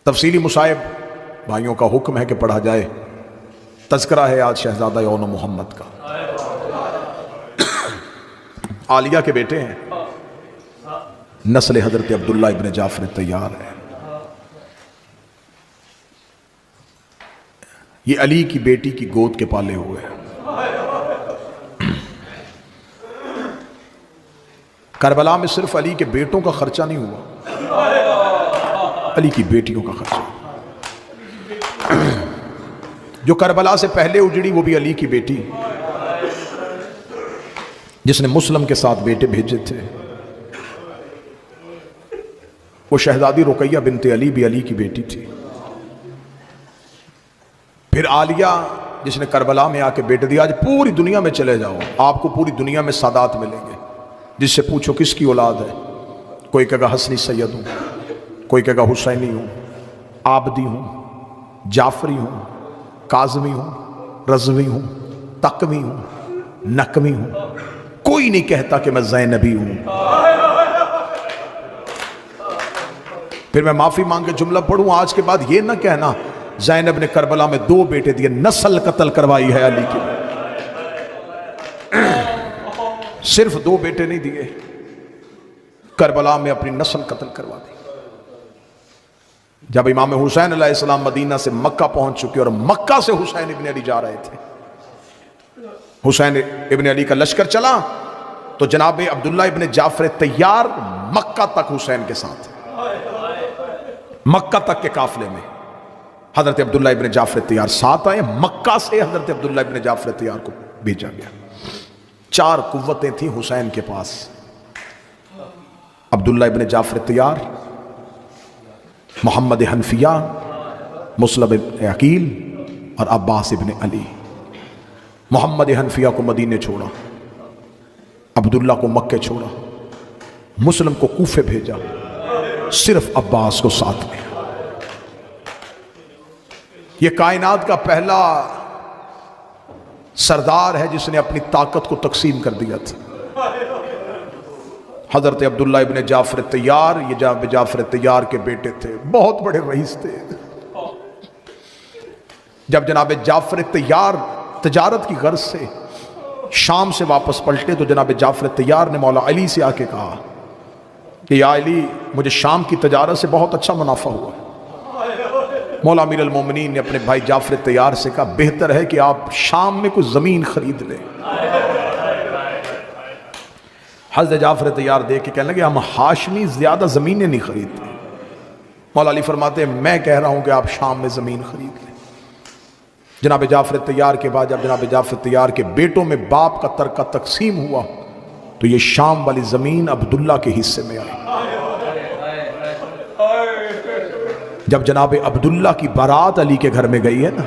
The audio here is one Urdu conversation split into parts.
تفصیلی مصائب بھائیوں کا حکم ہے کہ پڑھا جائے۔ تذکرہ ہے آج شہزادہ یون محمد کا۔ عالیہ کے بیٹے ہیں، نسل حضرت عبداللہ ابن جعفر طیار ہے۔ یہ علی کی بیٹی کی گود کے پالے ہوئے ہیں۔ کربلا میں صرف علی کے بیٹوں کا خرچہ نہیں ہوا، علی کی بیٹیوں کا خرچہ۔ جو کربلا سے پہلے اجڑی وہ بھی علی کی بیٹی، جس نے مسلم کے ساتھ بیٹے بھیجے تھے، وہ شہزادی رقیہ بنت علی بھی علی کی بیٹی تھی۔ پھر عالیہ جس نے کربلا میں آ کے بیٹے دیا، آج پوری دنیا میں چلے جاؤ آپ کو پوری دنیا میں سادات ملیں گے، جس سے پوچھو کس کی اولاد ہے، کوئی کہے گا حسنی سید ہوں، کوئی کہے گا حسینی ہوں، عابدی ہوں، جعفری ہوں، کاظمی ہوں، رضوی ہوں، تقوی ہوں، نقوی ہوں، کوئی نہیں کہتا کہ میں زینبی ہوں۔ پھر میں معافی مانگ کے جملہ پڑھوں، آج کے بعد یہ نہ کہنا زینب نے کربلا میں 2 بیٹے دیے، نسل قتل کروائی ہے علی کی، صرف 2 بیٹے نہیں دیے، کربلا میں اپنی نسل قتل کروا دی۔ جب امام حسین علیہ السلام مدینہ سے مکہ پہنچ چکے اور مکہ سے حسین ابن علی جا رہے تھے، حسین ابن علی کا لشکر چلا تو جناب عبداللہ ابن جعفر طیار مکہ تک حسین کے ساتھ، مکہ تک کے قافلے میں حضرت عبداللہ ابن جعفر طیار ساتھ آئے، مکہ سے حضرت عبداللہ ابن جعفر طیار کو بھیجا گیا۔ 4 قوتیں تھیں حسین کے پاس، عبداللہ ابن جعفر طیار، محمد حنفیہ، مسلم ابن عقیل اور عباس ابن علی۔ محمد حنفیہ کو مدینے چھوڑا، عبداللہ کو مکہ چھوڑا، مسلم کو کوفے بھیجا، صرف عباس کو ساتھ میں۔ یہ کائنات کا پہلا سردار ہے جس نے اپنی طاقت کو تقسیم کر دیا تھا۔ حضرت عبداللہ ابن جعفر طیار، یہ جعفر طیار کے بیٹے تھے، بہت بڑے رئیس تھے۔ جب جناب جعفر طیار تجارت کی غرض سے شام سے واپس پلٹے تو جناب جعفر طیار نے مولا علی سے آ کے کہا کہ یا علی، مجھے شام کی تجارت سے بہت اچھا منافع ہوا ہے۔ مولا امیر المومنین نے اپنے بھائی جعفر طیار سے کہا بہتر ہے کہ آپ شام میں کوئی زمین خرید لیں۔ حضرت جعفر طیار دیکھ کے کہنے لگے ہم ہاشمی زیادہ زمینیں نہیں خریدتے۔ مولا علی فرماتے ہیں میں کہہ رہا ہوں کہ آپ شام میں زمین خرید لیں۔ جناب جعفر طیار کے بعد جب جناب جعفر طیار کے بیٹوں میں باپ کا ترکہ تقسیم ہوا تو یہ شام والی زمین عبداللہ کے حصے میں آئی۔ جب جناب عبداللہ کی بارات علی کے گھر میں گئی ہے نا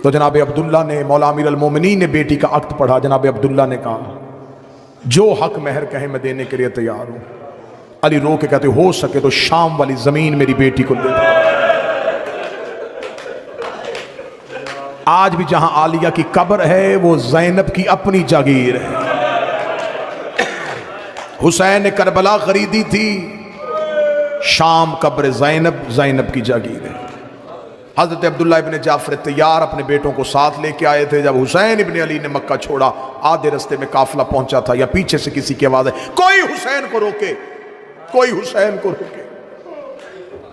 تو جناب عبداللہ نے، مولا امیر المومنین نے بیٹی کا عقد پڑھا، جناب عبداللہ نے کہا جو حق مہر کہیں میں دینے کے لیے تیار ہوں۔ علی رو کے کہتے ہو سکے تو شام والی زمین میری بیٹی کو دے دو۔ آج بھی جہاں عالیہ کی قبر ہے وہ زینب کی اپنی جاگیر ہے۔ حسین نے کربلا خریدی تھی، شام قبر زینب کی جاگیر ہے۔ حضرت عبداللہ ابن جعفر طیار اپنے بیٹوں کو ساتھ لے کے آئے تھے۔ جب حسین ابن علی نے مکہ چھوڑا، آدھے رستے میں قافلہ پہنچا تھا یا پیچھے سے کسی کی آواز ہے کوئی حسین کو روکے، کوئی حسین کو روکے۔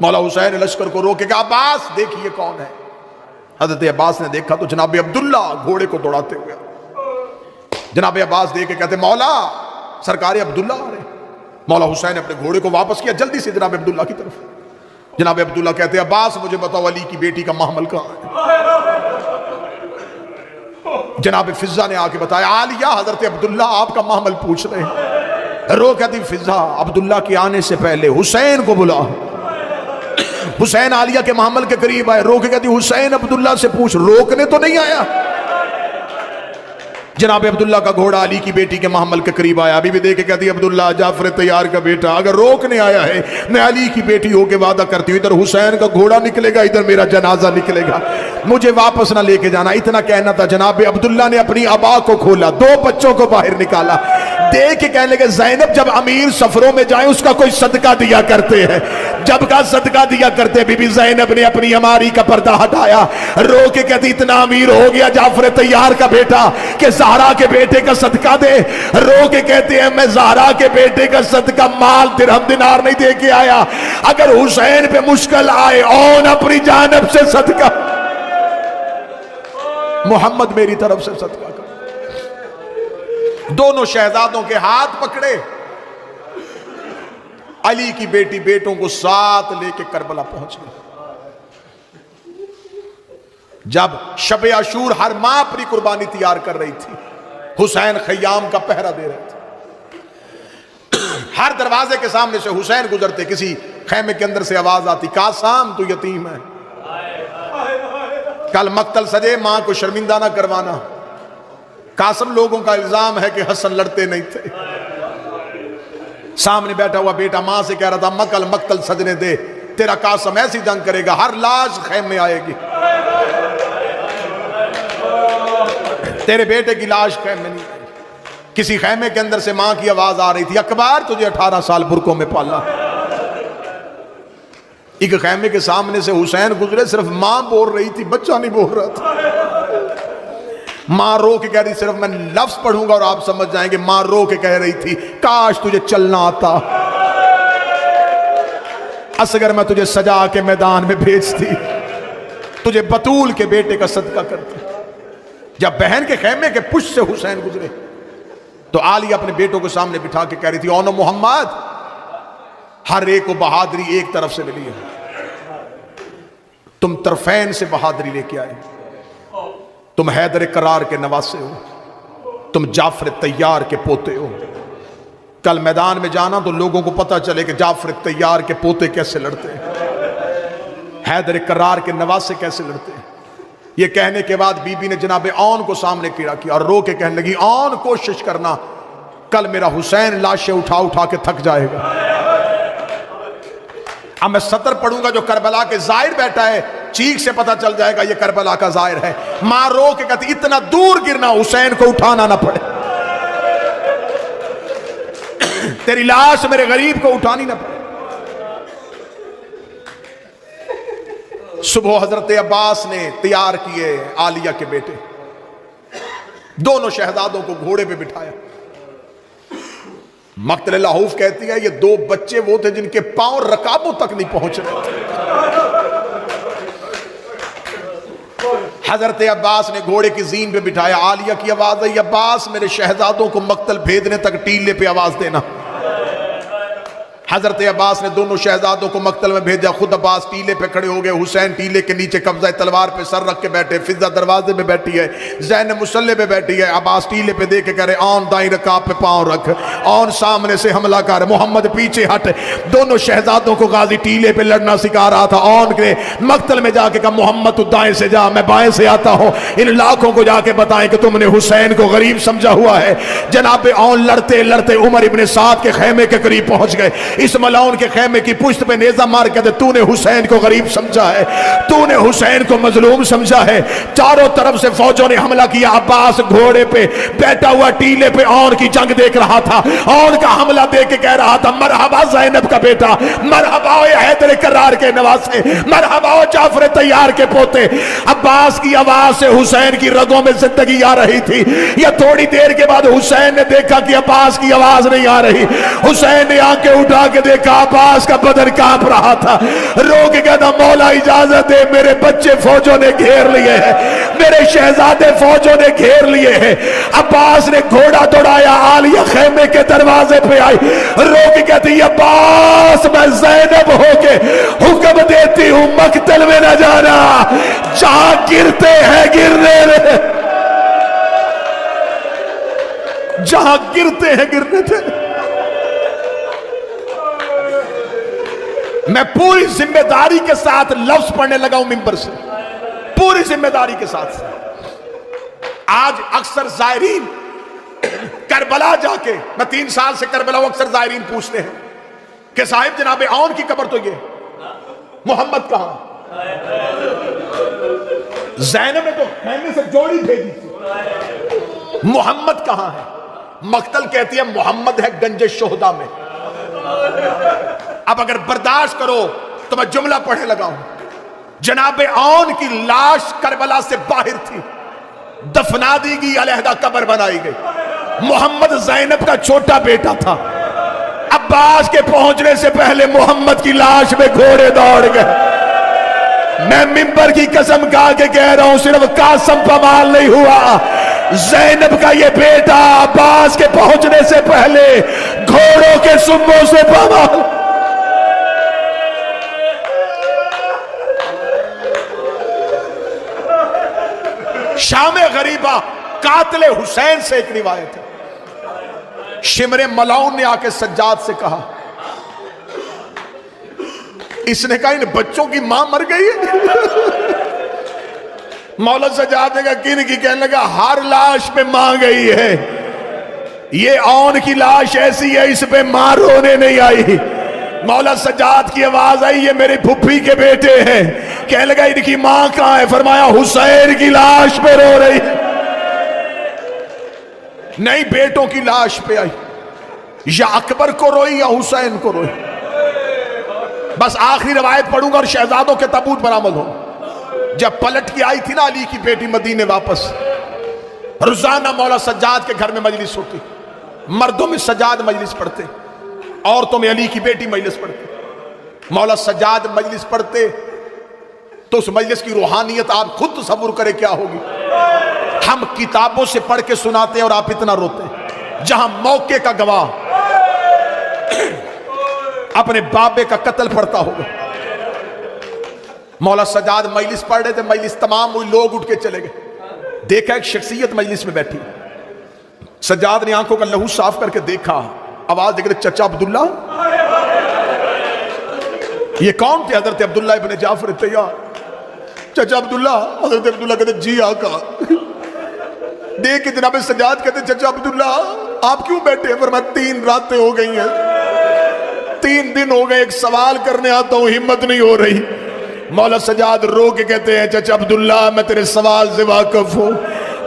مولا حسین لشکر کو روکے کہ عباس دیکھیے کون ہے۔ حضرت عباس نے دیکھا تو جناب عبداللہ گھوڑے کو دوڑاتے ہوئے، جناب عباس دیکھ کے کہتے مولا سرکار عبداللہ آ رہے۔ مولا حسین نے اپنے گھوڑے کو واپس کیا جلدی سے جناب عبداللہ کی طرف۔ جناب عبداللہ کہتے عباس مجھے بتاؤ علی کی بیٹی کا محمل کہاں ہے؟ جناب فضہ نے آ کے بتایا عالیہ حضرت عبداللہ آپ کا محمل پوچھ رہے ہیں۔ رو کہتی فضہ عبداللہ کے آنے سے پہلے حسین کو بلا۔ حسین عالیہ کے محمل کے قریب آئے، رو کے کہتی حسین عبداللہ سے پوچھ روکنے تو نہیں آیا۔ جناب عبداللہ کا گھوڑا علی کی بیٹی کے محمل کے قریب آیا، ابھی بھی دیکھ کے کہتی عبداللہ جعفر طیار کا بیٹا اگر روکنے آیا ہے میں علی کی بیٹی ہو کے وعدہ کرتی ہوں ادھر حسین کا گھوڑا نکلے گا ادھر میرا جنازہ نکلے گا، مجھے واپس نہ لے کے جانا۔ اتنا کہنا تھا، جناب عبداللہ نے اپنی ابا کو کھولا، 2 بچوں کو باہر نکالا، دیکھ کے کہنے لگے زینب جب امیر سفروں میں جائیں اس کا کوئی صدقہ دیا کرتے ہیں. جب کا صدقہ دیا کرتے بی بی زینب نے اپنی اماری کا پردہ ہٹایا, رو کے کہتی اتنا امیر ہو گیا جعفر طیار کا بیٹا کہ زہرا کے بیٹے کا صدقہ دے. رو کے کہتے ہیں میں زہرا کے بیٹے کا صدقہ مال درہم دینار نہیں دے کے آیا, اگر حسین پہ مشکل آئے اون اپنی جانب سے صدقہ, محمد میری طرف سے صدقہ کر. دونوں شہزادوں کے ہاتھ پکڑے, علی کی بیٹی بیٹوں کو ساتھ لے کے کربلا پہنچ گئے. جب شب عاشور ہر ماں اپنی قربانی تیار کر رہی تھی, حسین خیام کا پہرا دے رہے تھے. ہر دروازے کے سامنے سے حسین گزرتے, کسی خیمے کے اندر سے آواز آتی قاسم تو یتیم ہے, کل مقتل سجے ماں کو شرمندہ نہ کروانا. قاسم لوگوں کا الزام ہے کہ حسن لڑتے نہیں تھے. سامنے بیٹھا ہوا بیٹا ماں سے کہہ رہا تھا مکل مقتل سجنے دے, تیرا قاسم ایسی جنگ کرے گا ہر لاش خیمے میں آئے گی, تیرے بیٹے کی لاش خیمے میں نہیں آئے گی. کسی خیمے کے اندر سے ماں کی آواز آ رہی تھی اکبر تجھے 18 سال برکوں میں پالا. ایک خیمے کے سامنے سے حسین گزرے, صرف ماں بول رہی تھی, بچہ نہیں بول رہا تھا. ماں رو کے کہہ رہی, صرف میں لفظ پڑھوں گا اور آپ سمجھ جائیں گے. ماں رو کے کہہ رہی تھی کاش تجھے چلنا آتا, اصغر میں تجھے سجا کے میدان میں بھیجتی, تجھے بطول کے بیٹے کا صدقہ کرتی. جب بہن کے خیمے کے پشت سے حسین گزرے تو عالیہ اپنے بیٹوں کو سامنے بٹھا کے کہہ رہی تھی اونو محمد, ہر ایک کو بہادری ایک طرف سے ملی ہے, تم طرفین سے بہادری لے کے آئے. تم حیدر کرار کے نواسے ہو, تم جعفر طیار کے پوتے ہو. کل میدان میں جانا تو لوگوں کو پتہ چلے کہ جعفر طیار کے پوتے کیسے لڑتے ہیں, حیدر کرار کے نواسے کیسے لڑتے ہیں. یہ کہنے کے بعد بی بی نے جناب اون کو سامنے کھڑا کیا اور رو کے کہنے لگی اون کوشش کرنا, کل میرا حسین لاشیں اٹھا اٹھا کے تھک جائے گا. اب میں سطر پڑھوں گا جو کربلا کے زائر بیٹھا ہے, چیخ سے پتہ چل جائے گا یہ کربلا کا زائر ہے. ماں رو کے کہتی اتنا دور گرنا حسین کو اٹھانا نہ پڑے, تیری لاش میرے غریب کو اٹھانی نہ پڑے. صبح حضرت عباس نے تیار کیے عالیہ کے بیٹے, دونوں شہزادوں کو گھوڑے پہ بٹھایا. مقتل لحوف کہتی ہے یہ دو بچے وہ تھے جن کے پاؤں رکابوں تک نہیں پہنچ رہے تھے. حضرت عباس نے گھوڑے کی زین پہ بٹھایا. عالیہ کی آواز آئی عباس میرے شہزادوں کو مقتل بھیجنے تک ٹیلے پہ آواز دینا. حضرت عباس نے دونوں شہزادوں کو مقتل میں بھیجا, خود عباس ٹیلے پہ کھڑے ہو گئے. حسین ٹیلے کے نیچے قبضہ تلوار پہ سر رکھ کے بیٹھے, فضہ دروازے پہ بیٹھی ہے, زینب مصلے پہ بیٹھی ہے. عباس ٹیلے پہ دے کے کہہ رہے آن دائیں رکاب پہ پاؤں رکھ, آن سامنے سے حملہ کر, محمد پیچھے ہٹ. دونوں شہزادوں کو غازی ٹیلے پہ لڑنا سکھا رہا تھا. آن کے مقتل میں جا کے کہا محمد تو دائیں سے جا, میں بائیں سے آتا ہوں. ان لاکھوں کو جا کے بتائیں کہ تم نے حسین کو غریب سمجھا ہوا ہے. جناب آن لڑتے لڑتے عمر ابن سعد کے خیمے کے قریب پہنچ گئے. اس ملعون کے خیمے کی پشت پہ نیزہ مار کے دے تو نے حسین کو غریب سمجھا ہے, تو نے حسین کو مظلوم سمجھا ہے. چاروں طرف سے فوجوں نے حملہ کیا. عباس گھوڑے پہ بیٹھا ہوا ٹیلے پہ اون کی جنگ دیکھ رہا تھا. اون کا حملہ دیکھ کے کہہ رہا تھا مرحبا زینب کا بیٹا, مرحبا حیدر کرار کے نواسے, مرحبا جعفر طیار کے پوتے. عباس کی آواز سے حسین کی رگوں میں زندگی آ رہی تھی. یا تھوڑی دیر کے بعد حسین نے دیکھا کہ عباس کی آواز نہیں آ رہی. حسین نے آنکھیں اٹھا کے دیکھا عباس کا بدن کانپ رہا تھا. رو کے کہتا مولا اجازت دے, میرے بچے فوجوں نے گھیر لیے ہیں, میرے شہزادے فوجوں نے گھیر لیے ہیں. عباس نے گھوڑا دوڑایا, عالیہ خیمے کے دروازے پہ آئی. رو کے کہتی عباس میں زینب ہو کے حکم دیتی ہوں مقتل میں نہ جانا, جہاں گرتے ہیں گرنے دے, جہاں گرتے ہیں گرنے دے. میں پوری ذمہ داری کے ساتھ لفظ پڑھنے لگا ہوں ممبر سے, پوری ذمہ داری کے ساتھ. آج اکثر زائرین کربلا جا کے, میں 3 سال سے کربلا ہوں, اکثر زائرین پوچھتے ہیں کہ صاحب جناب اون کی قبر تو یہ, محمد کہاں؟ زینب نے تو خیمے سے جوڑی بھیجی تھی, محمد کہاں ہے؟ مقتل کہتی ہے محمد ہے گنج شہداء میں. اب اگر برداشت کرو تو میں جملہ پڑھنے لگا ہوں. جناب اون کی لاش کربلا سے باہر تھی, دفنا دی گئی, علیحدہ قبر بنائی گئی. محمد زینب کا چھوٹا بیٹا تھا. عباس کے پہنچنے سے پہلے محمد کی لاش میں گھوڑے دوڑ گئے. میں منبر کی قسم کھا کے کہہ رہا ہوں, صرف قاسم پامال نہیں ہوا, زینب کا یہ بیٹا عباس کے پہنچنے سے پہلے گھوڑوں کے سموں سے پامال. شام غریبہ قاتل حسین سے ایک روایت ہے. شمر ملاؤن نے آ کے سجاد سے کہا, اس نے کہا ان بچوں کی ماں مر گئی ہے. مولا سجاد نے کہا کن کی؟ کہنے لگا ہر لاش پہ ماں گئی ہے, یہ اون کی لاش ایسی ہے اس پہ ماں رونے نہیں آئی. مولا سجاد کی آواز آئی, یہ میرے پھپھی کے بیٹے ہیں. کہنے لگا ان کی ماں کہاں ہے؟ فرمایا حسین کی لاش پہ رو رہی. نہیں, بیٹوں کی لاش پہ آئی, یا اکبر کو روئی یا حسین کو روئی. بس آخری روایت پڑھوں گا اور شہزادوں کے تابوت برآمد ہو. جب پلٹ کے آئی تھی نا علی کی بیٹی مدینے واپس, روزانہ مولا سجاد کے گھر میں مجلس ہوتی. مردوں میں سجاد مجلس پڑھتے, عورتوں میں علی کی بیٹی مجلس پڑھتے. مولا سجاد مجلس پڑھتے تو اس مجلس کی روحانیت آپ خود تصور کرے کیا ہوگی. ہم کتابوں سے پڑھ کے سناتے ہیں اور آپ اتنا روتے ہیں. جہاں موقع کا گواہ اپنے بابے کا قتل پڑھتا ہوگا. مولا سجاد مجلس پڑھ رہے تھے, مجلس تمام ہوئی, لوگ اٹھ کے چلے گئے. دیکھا ایک شخصیت مجلس میں بیٹھی. سجاد نے آنکھوں کا لہو صاف کر کے دیکھا, آواز دے کر چچا عبداللہ. یہ کون تھے؟ حضرت عبداللہ ابن جعفر طیار. چچا عبداللہ. حضرت عبداللہ کہتے جی آقا. دیکھ کے جناب سجاد کہتے چچا عبداللہ آپ کیوں بیٹھے ہیں؟ فرمایا 3 راتیں ہو گئی ہیں, 3 دن ہو گئے, ایک سوال کرنے آتا ہوں ہمت نہیں ہو رہی. مولا سجاد رو کے کہتے ہیں چچا عبداللہ میں تیرے سوال سے واقف ہوں,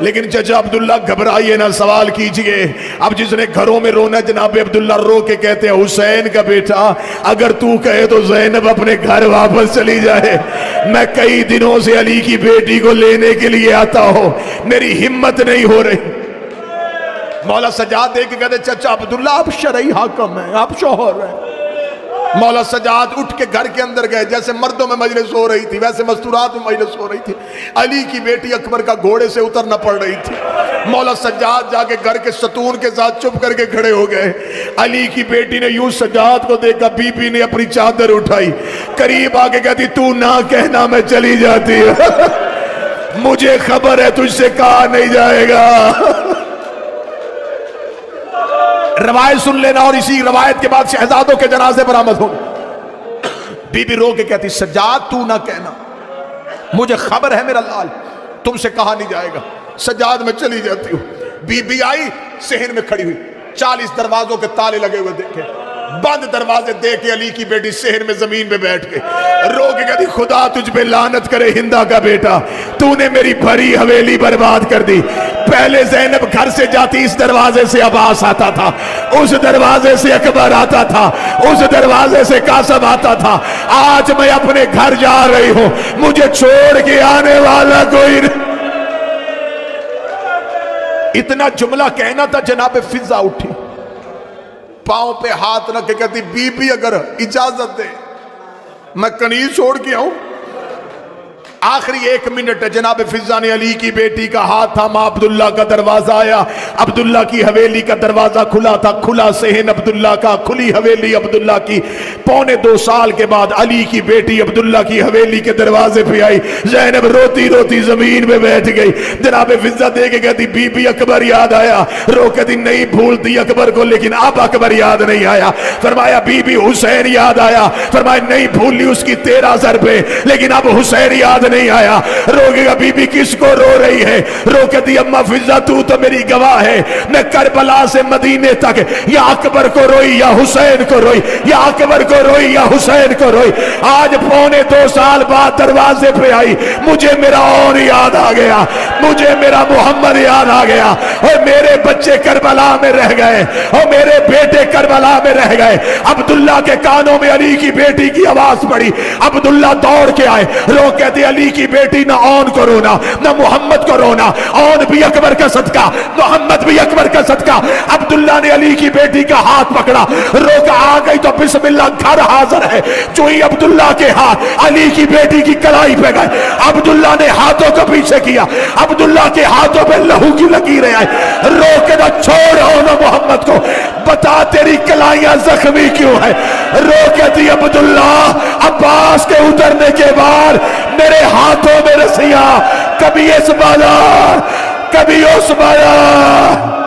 لیکن چچا عبداللہ گھبرائیے نہ, سوال کیجئے. اب جس نے گھروں میں رونا جناب عبداللہ رو کے کہتے ہیں حسین کا بیٹا اگر تو کہے تو زینب اپنے گھر واپس چلی جائے. میں کئی دنوں سے علی کی بیٹی کو لینے کے لیے آتا ہوں, میری ہمت نہیں ہو رہی. مولا سجاد دیکھ کے کہتے چچا عبداللہ آپ شرعی حاکم ہیں, آپ شوہر ہیں. مولا سجاد اٹھ کے گھر کے اندر گئے. جیسے مردوں میں مجلس ہو رہی تھی ویسے مستورات میں مجلس ہو رہی تھی. علی کی بیٹی اکبر کا گھوڑے سے اترنا پڑ رہی تھی. مولا سجاد جا کے گھر کے ستون کے ساتھ چپ کر کے کھڑے ہو گئے. علی کی بیٹی نے یوں سجاد کو دیکھا, بی بی نے اپنی چادر اٹھائی, قریب آ کے کہتی تو نہ کہنا میں چلی جاتی, مجھے خبر ہے تجھ سے کہا نہیں جائے گا. روایت سن لینا اور اسی روایت کے بعد شہزادوں کے جنازے برآمد ہو. بی بی رو کے کہتی سجاد تو نہ کہنا, مجھے خبر ہے میرا لال تم سے کہا نہیں جائے گا. سجاد میں چلی جاتی ہوں. بی بی آئی صحن میں کھڑی ہوئی, 40 دروازوں کے تالے لگے ہوئے دیکھے, بند دروازے دیکھ کے علی کی بیٹی صحن میں زمین پہ بیٹھ کے رو کے کہتی خدا تجھ پہ لعنت کرے ہندا کا بیٹا, تو نے میری بھری حویلی برباد کر دی. پہلے زینب گھر سے جاتی اس دروازے سے عباس آتا تھا, اس دروازے سے اکبر آتا تھا, اس دروازے سے قاسم آتا تھا. آج میں اپنے گھر جا رہی ہوں, مجھے چھوڑ کے آنے والا کوئی نہیں. اتنا جملہ کہنا تھا جناب فضا اٹھی, پاؤں پہ ہاتھ رکھ کے کہتی بی بی اگر اجازت دے میں کنیز چھوڑ کے آؤں. آخری 1 منٹ ہے. جناب فضا نے علی کی بیٹی کا ہاتھ تھاما, عبداللہ کا دروازہ آیا. عبداللہ کی حویلی کا دروازہ کھلا تھا, کھلا صحن عبداللہ کا, کھلی حویلی عبداللہ کی. 1.25 سال کے بعد علی کی بیٹی عبداللہ کی حویلی کے دروازے پہ آئی. زینب روتی روتی زمین میں بیٹھ گئی. جناب فضا دے کے کہتی بی بی اکبر یاد آیا. رو کہتی نہیں بھولتی اکبر کو, لیکن اب اکبر یاد نہیں آیا. فرمایا بی بی حسین یاد آیا. فرمایا نہیں بھولی اس کی 13 سر پہ, لیکن اب حسین یاد نہیں آیا. روکے گا بی بی کس کو رو رہی ہے؟ رو کے دی اما فضہ تو تو میری گواہ ہے، میں کربلا سے مدینے تک یا اکبر کو روئی یا حسین کو روئی، یا اکبر کو روئی یا حسین کو روئی. آج 2.25 سال بعد دروازے پہ آئی، مجھے میرا اور یاد آ گیا، مجھے میرا محمد یاد آ گیا. اور میرے بچے کربلا میں رہ گئے، اور میرے بیٹے کربلا میں رہ گئے. عبداللہ کے کانوں میں علی کی بیٹی کی آواز پڑی. عبداللہ دوڑ کے آئے، رو کہتے علی کی بیٹی نہ اون کو رونا نہ محمد کو رونا، اون بھی اکبر کا صدقہ، محمد بھی اکبر کا صدقہ. عبداللہ نے علی کی بیٹی کا ہاتھ پکڑا، رو کا آ گئی تو بسم اللہ گھر حاضر ہے. جو ہی عبداللہ کے ہاتھ علی کی بیٹی کی کلائی پہ گئے، عبداللہ نے ہاتھوں کو پیچھے کیا، عبداللہ کے ہاتھوں پہ لہو کی لکیریں آئے. رو کے نہ چھوڑو نہ محمد کو، بتا تیری کلائیاں زخمی کیوں ہے؟ رو کے دی عبداللہ عباس کے اترنے کے بعد میرے ہاتھوں میں رسیاں، کبھی اس بازار کبھی اس بازار.